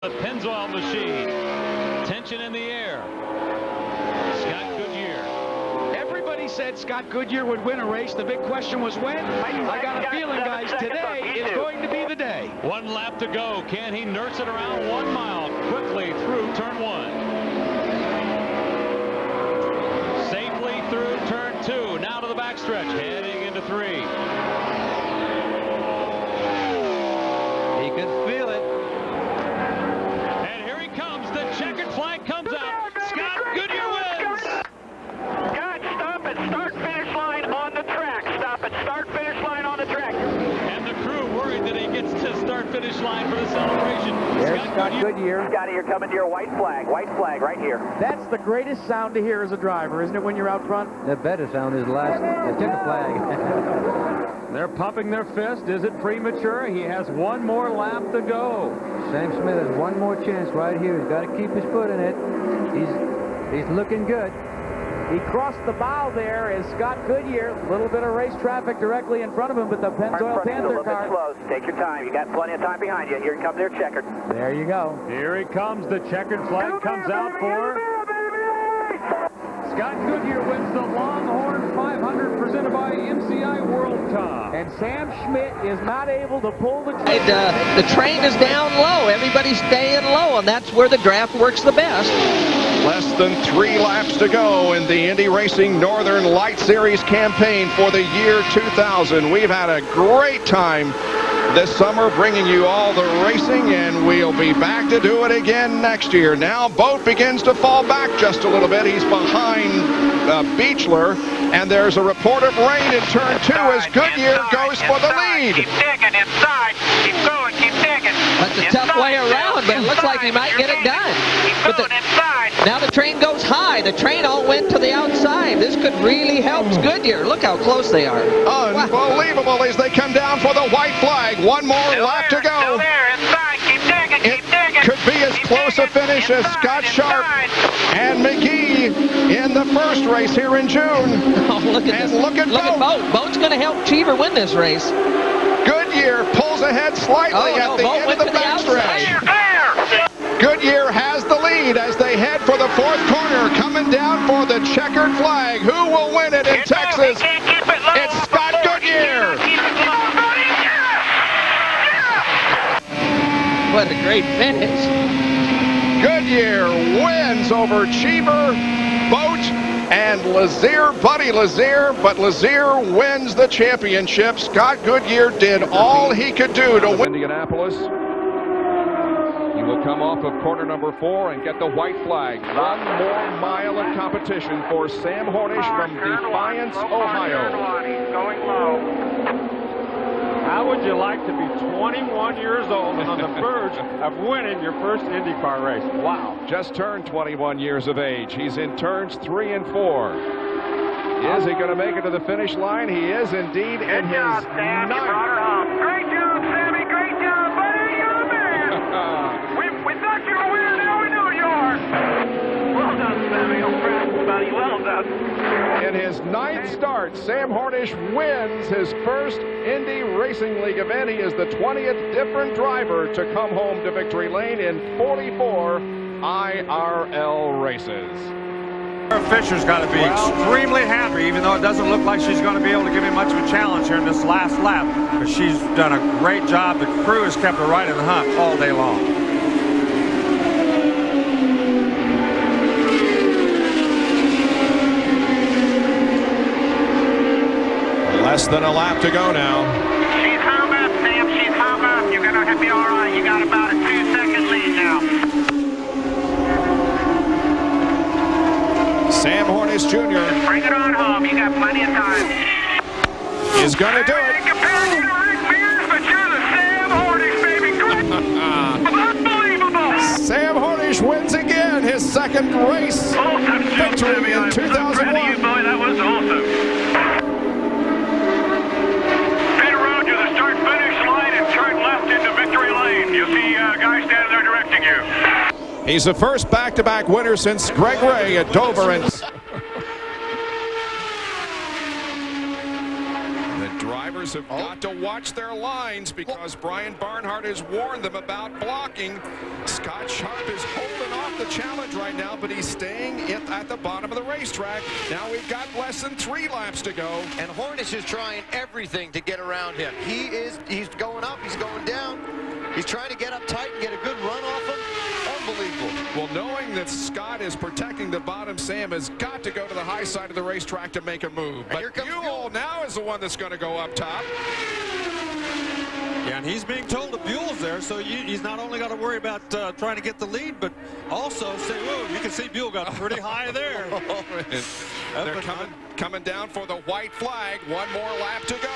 The Pennzoil machine. Tension in the air. Scott Goodyear. Everybody said Scott Goodyear would win a race. The big question was when. I got a feeling, guys, today is going to be the day. 1 lap to go. Can he nurse it around 1 mile quickly through turn 1? Safely through turn 2. Now to the backstretch. Heading into 3. He could feel it. And here he comes. The checkered flag comes out. Scott Goodyear wins. Scott, stop at start-finish line on the track. Stop at start-finish line on the track. And the crew worried that he gets to start-finish line for the celebration. There's Scott Goodyear. Scotty, you're coming to your white flag. White flag right here. That's the greatest sound to hear as a driver, isn't it, when you're out front? The better sound is last. They took a flag. They're pumping their fist. Is it premature? He has 1 more lap to go. Sam Smith has one more chance right here. He's got to keep his foot in it. He's looking good. He crossed the bow there as Scott Goodyear. A little bit of race traffic directly in front of him, but the Pennzoil Panther car. Slow. Take your time. You got plenty of time behind you. Here comes their checkered. There you go. Here he comes. The checkered flag comes out for Scott Goodyear wins the Longhorn 500 presented by MCI World Top. And Sam Schmidt is not able to pull the train. The train is down low. Everybody's staying low, and that's where the draft works the best. Less than 3 laps to go in the Indy Racing Northern Light Series campaign for the year 2000. We've had a great time this summer bringing you all the racing, and we'll be back to do it again next year. Now Boat begins to fall back just a little bit. He's behind Beechler, and there's a report of rain in turn 2 as Goodyear goes for the lead. Keep digging inside. Keep going. Keep digging. That's a tough way around, but it looks like he might get it done. Keep going inside. Now the train goes high. The train all went to the outside. This could really help Goodyear. Look how close they are. Unbelievable as they come down for the white flag. 1 more lap to go. Still there. Inside. Keep digging. Keep digging. Could be as close a finish as Scott Sharp and McGee in the first race here in June. Oh, look at And this. look at Boat. Boat's going to help Cheever win this race. Goodyear pulls ahead slightly at the Boat end of went the to the backstretch. outside. Goodyear has the lead as they head for the 4th corner, coming down for the checkered flag. Who will win it in Texas? It's Scott Goodyear. What a great finish. Goodyear wins over Cheever, Boat, and Lazier, Buddy Lazier, but Lazier wins the championship. Scott Goodyear did all he could do to win. Indianapolis. He will come off of corner number 4 and get the white flag. 1 more mile of competition for Sam Hornish from Defiance, Ohio. Going low. How would you like to be 21 years old and on the verge of winning your first IndyCar race? Wow. Just turned 21 years of age. He's in turns 3 and 4. Is he going to make it to the finish line? He is indeed in his 9th. Great job, Sammy. Great job, buddy. You're the man. we thought you were winning. Now we know you are. Well done, Sammy. Old friend, buddy. Well done. In his 9th start, Sam Hornish wins his first Indy Racing League event. He is the 20th different driver to come home to victory lane in 44 IRL races. Fisher's got to be extremely happy, even though it doesn't look like she's going to be able to give him much of a challenge here in this last lap. But she's done a great job. The crew has kept her right in the hunt all day long. Less than a lap to go now. She's hung up, Sam. She's hung up. You're going to be all right. You got about a 2-second lead now. Sam Hornish Jr. Bring it on home. You got plenty of time. is going to do it. Compared you to Rick Mears, but you're the Sam Hornish, baby. Great. Unbelievable. Sam Hornish wins again, his 2nd race victory in 2001. Boy, that was awesome. He's the first back-to-back winner since Greg Ray at Dover. And the drivers Penskes have got to watch their lines because Brian Barnhart has warned them about blocking. Scott Sharp is holding off the challenge right now, but he's staying at the bottom of the racetrack. Now we've got less than 3 laps to go. And Hornish is trying everything to get around him. He's going up, he's going down. He's trying to get up tight and get a good run off him. Unbelievable. Well, knowing that Scott is protecting the bottom, Sam has got to go to the high side of the racetrack to make a move. But Buell now is the one that's going to go up top. Yeah, and he's being told that Buell's there, so he's not only got to worry about trying to get the lead, but also say, whoa, you can see Buell got pretty high there. They're coming down for the white flag. One more lap to go.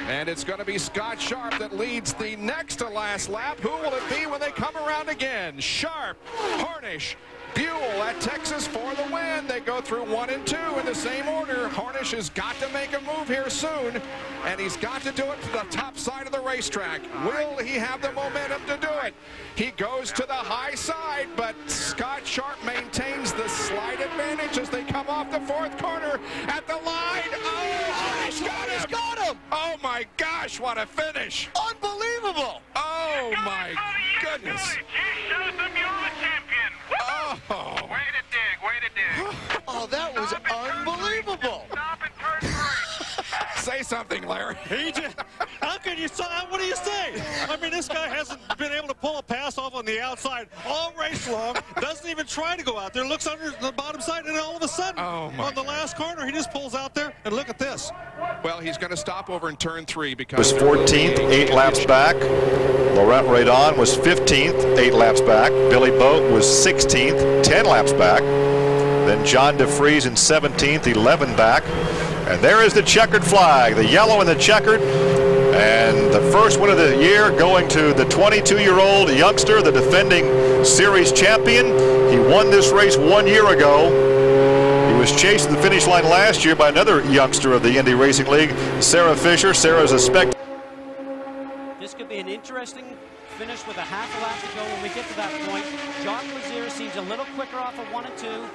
And it's going to be Scott Sharp that leads the next to last lap. Who will it be when they come around again? Sharp, Hornish, Buell at Texas for the win. They go through 1 and 2 in the same order. Hornish has got to make a move here soon, and he's got to do it to the top side of the racetrack. Will he have the momentum to do it? He goes to the high side, but Scott Sharp maintains the slight advantage as they come off the 4th corner at the line. Oh, he's got him! Oh my gosh, what a finish! Unbelievable! Oh my goodness! She shows them you're the champion. Oh. Way to dig. Oh, that was unbelievable! Stop and turn 3. Say something, Larry. How can you say? What do you say? I mean, this guy hasn't been able to pull a pass off on the outside all race long. Doesn't even try to go out there. Looks under the bottom side, and all of a sudden, on the last corner, he just pulls out there. And look at this. Well, he's going to stop over in turn 3 because was 14th, 8 laps back. Laurent Radon was 15th, 8 laps back. Billy Boat was 16th, 10 laps back. Then John DeFries in 17th, 11 back. And there is the checkered flag, the yellow and the checkered. And the first win of the year going to the 22-year-old youngster, the defending series champion. He won this race 1 year ago. He was chased to the finish line last year by another youngster of the Indy Racing League, Sarah Fisher. Sarah's a This could be an interesting finish with a half a lap to go when we get to that point. Jacques Lazier seems a little quicker off of 1 and 2.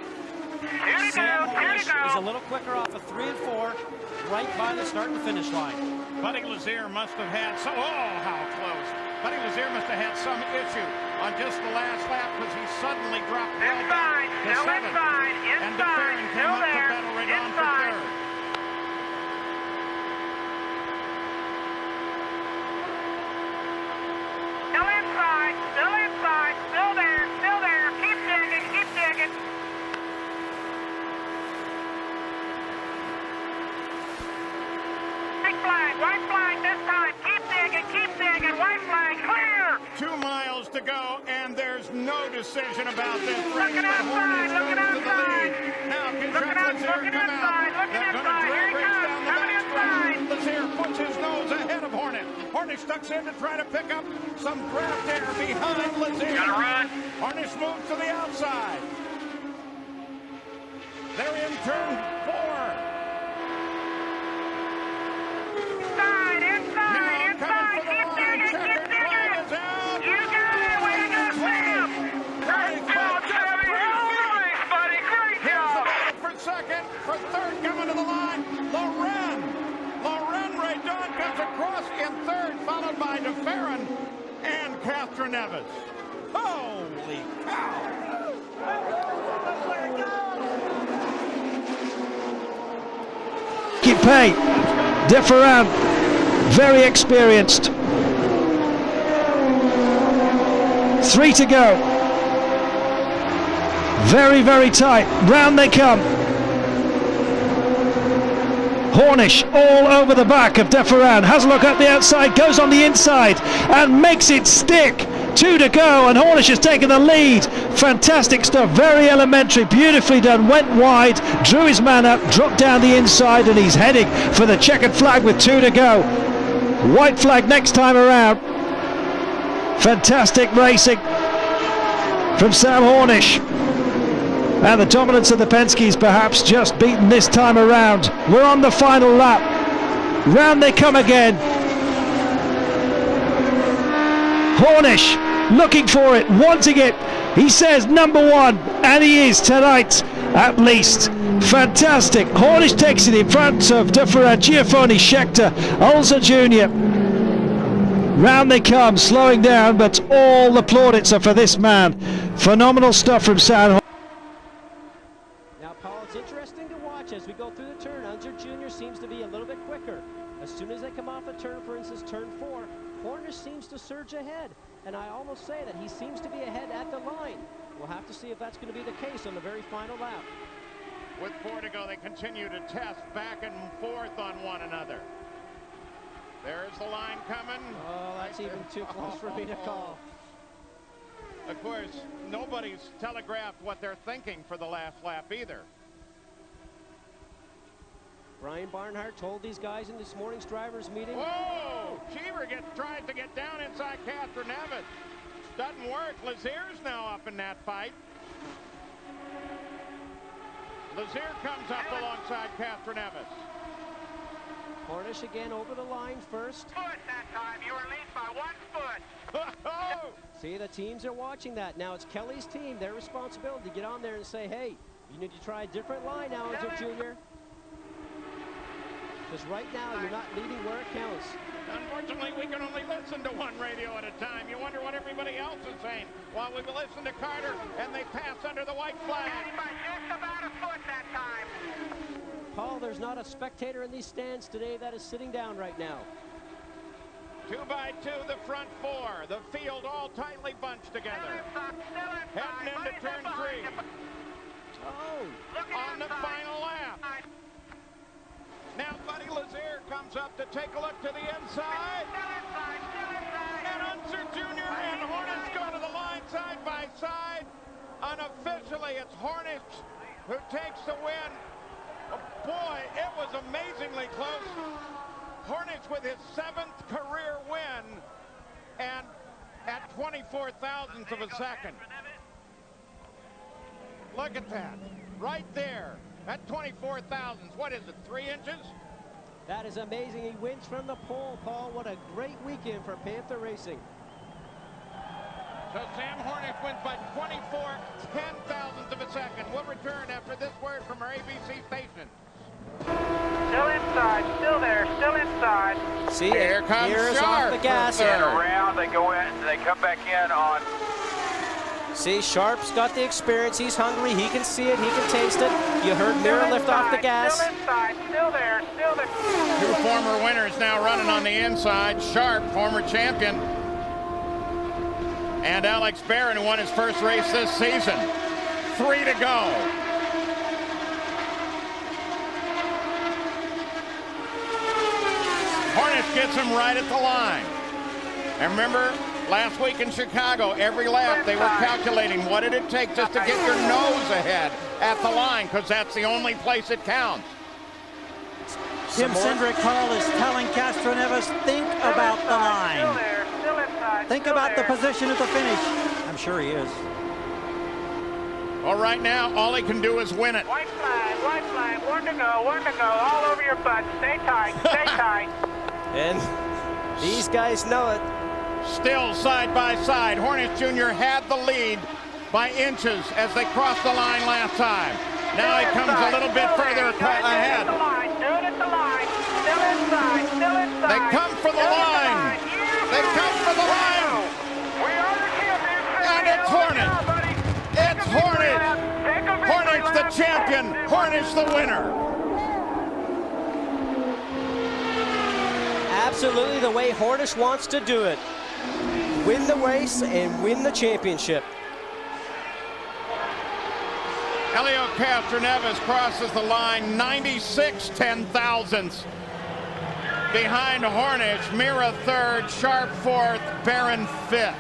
Sam Hornish is a little quicker off of 3 and 4, right by the start and the finish line. Buddy Lazier must have had some, how close. Buddy Lazier must have had some issue on just the last lap because he suddenly dropped well back to 7th. And DeFerrin came up to battle right on for 3rd. Still inside, still there. Keep digging. White flag this time. Keep digging. White flag, clear. 2 miles to go, and there's no decision about this race. Looking outside. Now, can Jacques Lazier come out? They're going to drag race down the back stretch. Lazier puts his nose ahead of Hornish. Hornish ducks in to try to pick up some draft air behind Lazier. Gotta run. Hornish moves to the outside. They're in turn 4. Inside. Keep digging. You got it. Way to go, Sam. Great job, Sammy. Nice, buddy. Great job. For 2nd, for 3rd, coming to the line, Laurent Radon comes across in 3rd, followed by DeFerrin and Catherine Evans. Holy cow! Keep pay. DeFerrin, very experienced. 3 to go. Very, very tight. Round they come. Hornish all over the back of DeFerrin. Has a look at the outside, goes on the inside and makes it stick. 2 to go, and Hornish has taken the lead. Fantastic stuff, very elementary, beautifully done. Went wide, drew his man up, dropped down the inside, and he's heading for the checkered flag with 2 to go. White flag next time around. Fantastic racing from Sam Hornish. And the dominance of the Penske's perhaps just beaten this time around. We're on the final lap. Round they come again. Hornish looking for it, wanting it. He says number 1, and he is tonight at least. Fantastic. Hornish takes it in front of Dufferin, Giafoni, Scheckter, Olsen Jr. Round they come, slowing down, but all the plaudits are for this man. Phenomenal stuff from San. Now, Paul, it's interesting to watch as we go through the turn. Olsen Jr. seems to be a little bit quicker. As soon as they come off a turn, for instance, turn 4, Hornish seems to surge ahead. And I almost say that he seems to be ahead at the line. We'll have to see if that's going to be the case on the very final lap. With 4 to go, they continue to test back and forth on one another. There's the line coming. Oh, that's even too close for me to call. Of course, nobody's telegraphed what they're thinking for the last lap either. Brian Barnhart told these guys in this morning's drivers meeting. Whoa! Cheever tries to get down inside Catherine Evans. Doesn't work. Lazier's now up in that fight. Lazier comes up alongside Catherine Evans. Hornish again over the line first. Foot that time. You were lead by 1 foot. See, the teams are watching that. Now it's Kelly's team, their responsibility to get on there and say, hey, you need to try a different line now, Olsen Jr. Because right now, you're not leading where it counts. Unfortunately, we can only listen to one radio at a time. You wonder what everybody else is saying. While we listen to Carter, and they pass under the white flag. By just about a foot that time. Paul, there's not a spectator in these stands today that is sitting down right now. 2 by 2, the front 4. The field all tightly bunched together. Heading into turn 3. Oh! On the final lap. Now Buddy Lazier comes up to take a look to the inside. And Olsen Jr. and Hornish go to the line side by side. Unofficially, it's Hornish who takes the win. Oh boy, it was amazingly close. Hornish with his 7th career win and at 24 thousandths of a second. Look at that, right there. At 24 thousandths, what is it, 3 inches? That is amazing. He wins from the pole, Paul. What a great weekend for Panther Racing. So Sam Hornish wins by 24 10,000ths of a second. We'll return after this word from our ABC station. Still inside, still there, still inside. See, here comes Sharp off the gas. And around, they go in, they come back in on. See, Sharp's got the experience. He's hungry. He can see it. He can taste it. You heard Mira lift off the gas. Still inside, still there, still there. 2 former winners now running on the inside. Sharp, former champion. And Alex Barron, who won his first race this season. 3 to go. Hornish gets him right at the line. And remember, last week in Chicago, every lap they were calculating what did it take just to get your nose ahead at the line, because that's the only place it counts. Tim Cindric, Paul, is telling Castro Neves, think about the line. Think about the position at the finish. I'm sure he is. Well, right now, all he can do is win it. White flag, 1 to go, all over your butt. Stay tight, stay tight. And these guys know it. Still side by side. Hornish Jr. had the lead by inches as they crossed the line last time. Now he comes a little bit further ahead. They come for the line. They come for the line. And it's Hornish. It's Hornish. Hornish the champion. Hornish the winner. Absolutely the way Hornish wants to do it. Win the race and win the championship. Helio Castroneves crosses the line 96 10,000ths behind Hornish. Mira 3rd, Sharp 4th, Barron 5th.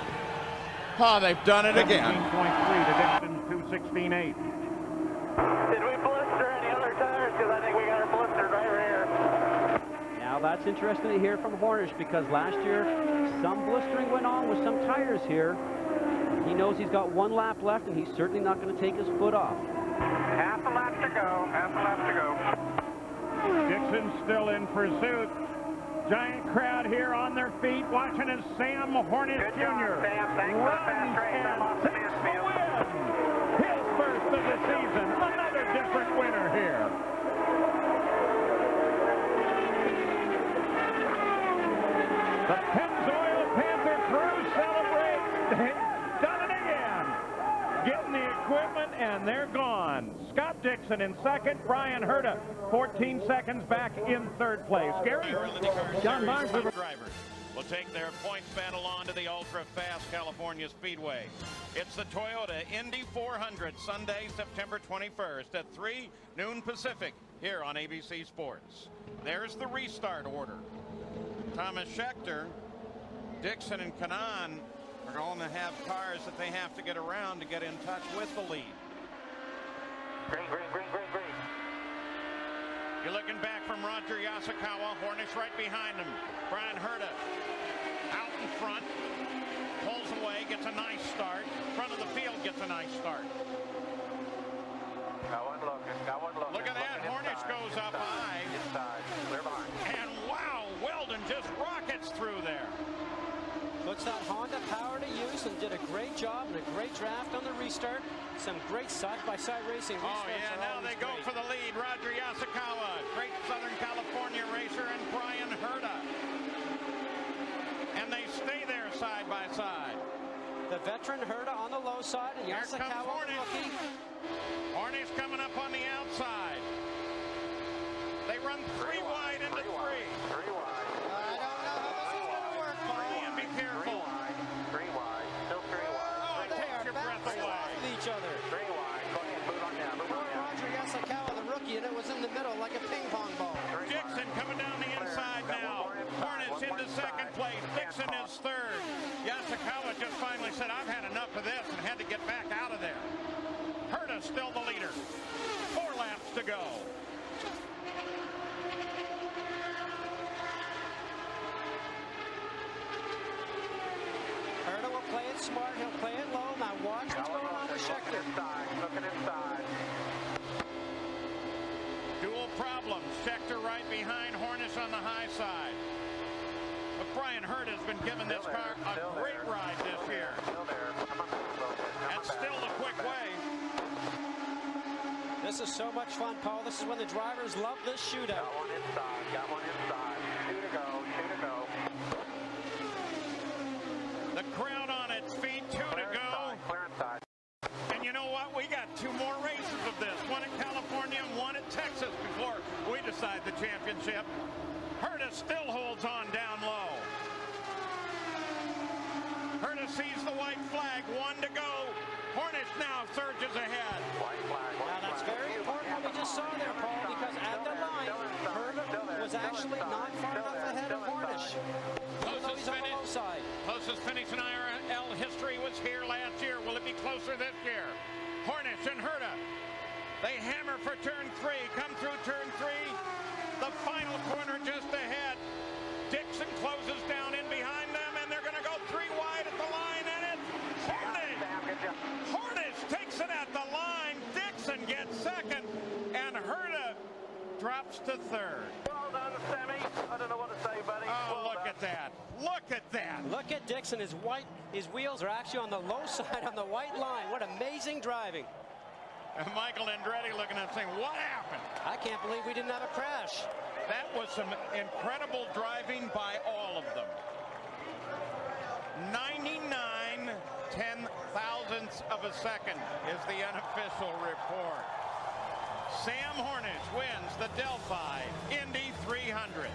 Oh, they've done it again. 17.3 to Dixon 2:16.8. Did we blister any other tires? Because I think we got our blisters right here. Now that's interesting to hear from Hornish, because last year some blistering went on with some tires here. He knows he's got 1 lap left, and he's certainly not going to take his foot off. Half a lap to go, half a lap to go. Dixon still in pursuit. Giant crowd here on their feet watching as Sam Hornish Good Jr. job, Sam. Thanks for the fast race. I'm off the takes the win. His first of the season. Another different winner here. getting the equipment, and they're gone. Scott Dixon in second, Brian Herta 14 seconds back in third place. Gary? John Barnes, drivers will take their points battle on to the ultra-fast California Speedway. It's the Toyota Indy 400, Sunday, September 21st at 3 noon Pacific here on ABC Sports. There's the restart order. Thomas Scheckter, Dixon, and Kanaan are going to have cars that they have to get around to get in touch with the lead. Green. You're looking back from Roger Yasukawa. Hornish right behind him. Brian Herta out in front. Pulls away, gets a nice start. Front of the field gets a nice start. Got one looking. Look at that. Hornish goes up high. Inside. Clear behind. And wow, Weldon just rockets through there. Puts that Honda power to use and did a great job and a great draft on the restart. Some great side-by-side racing. Oh, yeah, now they go for the lead. Roger Yasukawa, great Southern California racer, and Brian Herta. And they stay there side by side. The veteran Herta on the low side, and Yasukawa rookie. Hornish coming up on the outside. They run three wide into three. Three wide. I don't know how this is going to work, Paul. And be careful. Three wide. Still three wide. Oh, it takes your breath away. Each other. Three wide. Go ahead, move on down. Roger Yasukawa, the rookie, and it was in the middle like a ping pong ball. Dixon coming down the inside now. Hornish into second place. Dixon is third. Yasukawa just finally said, I've had enough of this, and had to get back out of there. Herta still the leader. 4 laps to go. Herta will play it smart. He'll play it low. Now watch what's going on with Scheckter. Looking inside. Dual problems. Scheckter right behind Hornish on the high side. But Brian Herta has been giving this car a great ride this year. That's still the quick way. This is so much fun, Paul. This is when the drivers love this shootout. Got one inside. Two to go. The crowd on its feet, 2 to go. Clear inside. And you know what? We got 2 more races of this. One in California and one at Texas before we decide the championship. Herta still holds on down low. Herta sees the white flag. 1 to go. Hornish now surges ahead. White flag. Now that's very important what we just saw there, Paul, because at the line, Herta was actually not far enough ahead of Hornish. Closest finish in IRL history was here last year. Will it be closer this year? Hornish and Herta. They hammer for turn 3. Come through turn 3. The final corner just ahead. Dixon closes down in behind them, and they're going to go 3 wide at the line, and it's Hornish. Hornish takes it at the line. Dixon gets second, and Herta drops to third. Well done, Sammy. I don't know what to say, buddy. Oh, look at that. Look at that. Look at Dixon. His wheels are actually on the low side on the white line. What amazing driving. And Michael Andretti looking at saying, what happened? I can't believe we didn't have a crash. That was some incredible driving by all of them. 99 ten-thousandths of a second is the unofficial report. Sam Hornish wins the Delphi Indy 300.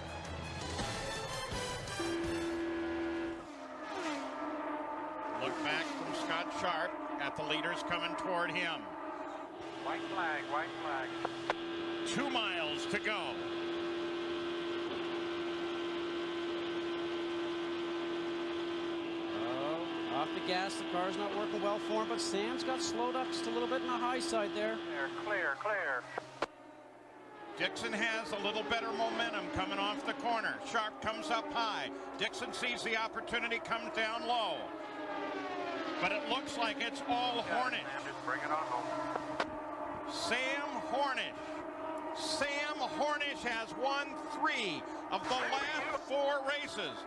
Look back from Scott Sharp at the leaders coming toward him. White flag. 2 miles to go. Oh, off the gas. The car's not working well for him, but Sam's got slowed up just a little bit in the high side there. Clear. Dixon has a little better momentum coming off the corner. Sharp comes up high. Dixon sees the opportunity, comes down low. But it looks like it's all Hornish. Just bring it on home. Sam Hornish. Sam Hornish has won 3 of the last 4 races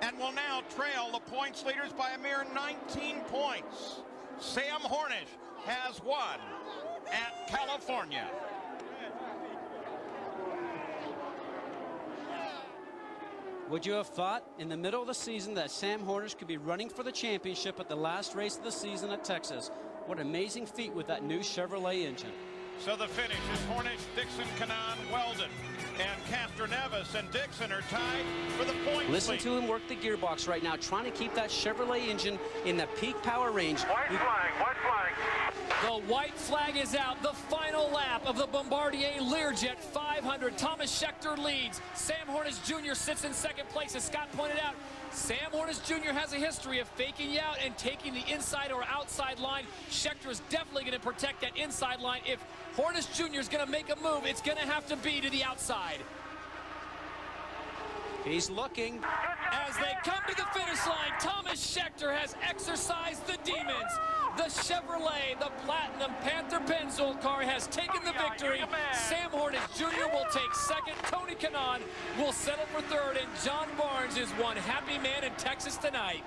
and will now trail the points leaders by a mere 19 points. Sam Hornish has won at California. Would you have thought in the middle of the season that Sam Hornish could be running for the championship at the last race of the season at Texas? What an amazing feat with that new Chevrolet engine. So the finish is Hornish, Dixon, Kanaan, Weldon, and Castroneves and Dixon are tied for the points. Listen to him work the gearbox right now, trying to keep that Chevrolet engine in the peak power range. White flag. The white flag is out. The final lap of the Bombardier Learjet 500. Thomas Scheckter leads. Sam Hornish Jr. sits in second place. As Scott pointed out, Sam Hornish Jr. has a history of faking you out and taking the inside or outside line. Scheckter is definitely going to protect that inside line. If Hornish Jr. is going to make a move, it's going to have to be to the outside. He's looking. As they come to the finish line, Thomas Scheckter has exercised the demons. The Chevrolet, the Platinum Panther Pennzoil car has taken the victory. Sam Hornish Jr. will take second. Tony Kanaan will settle for third. And John Barnes is one happy man in Texas tonight.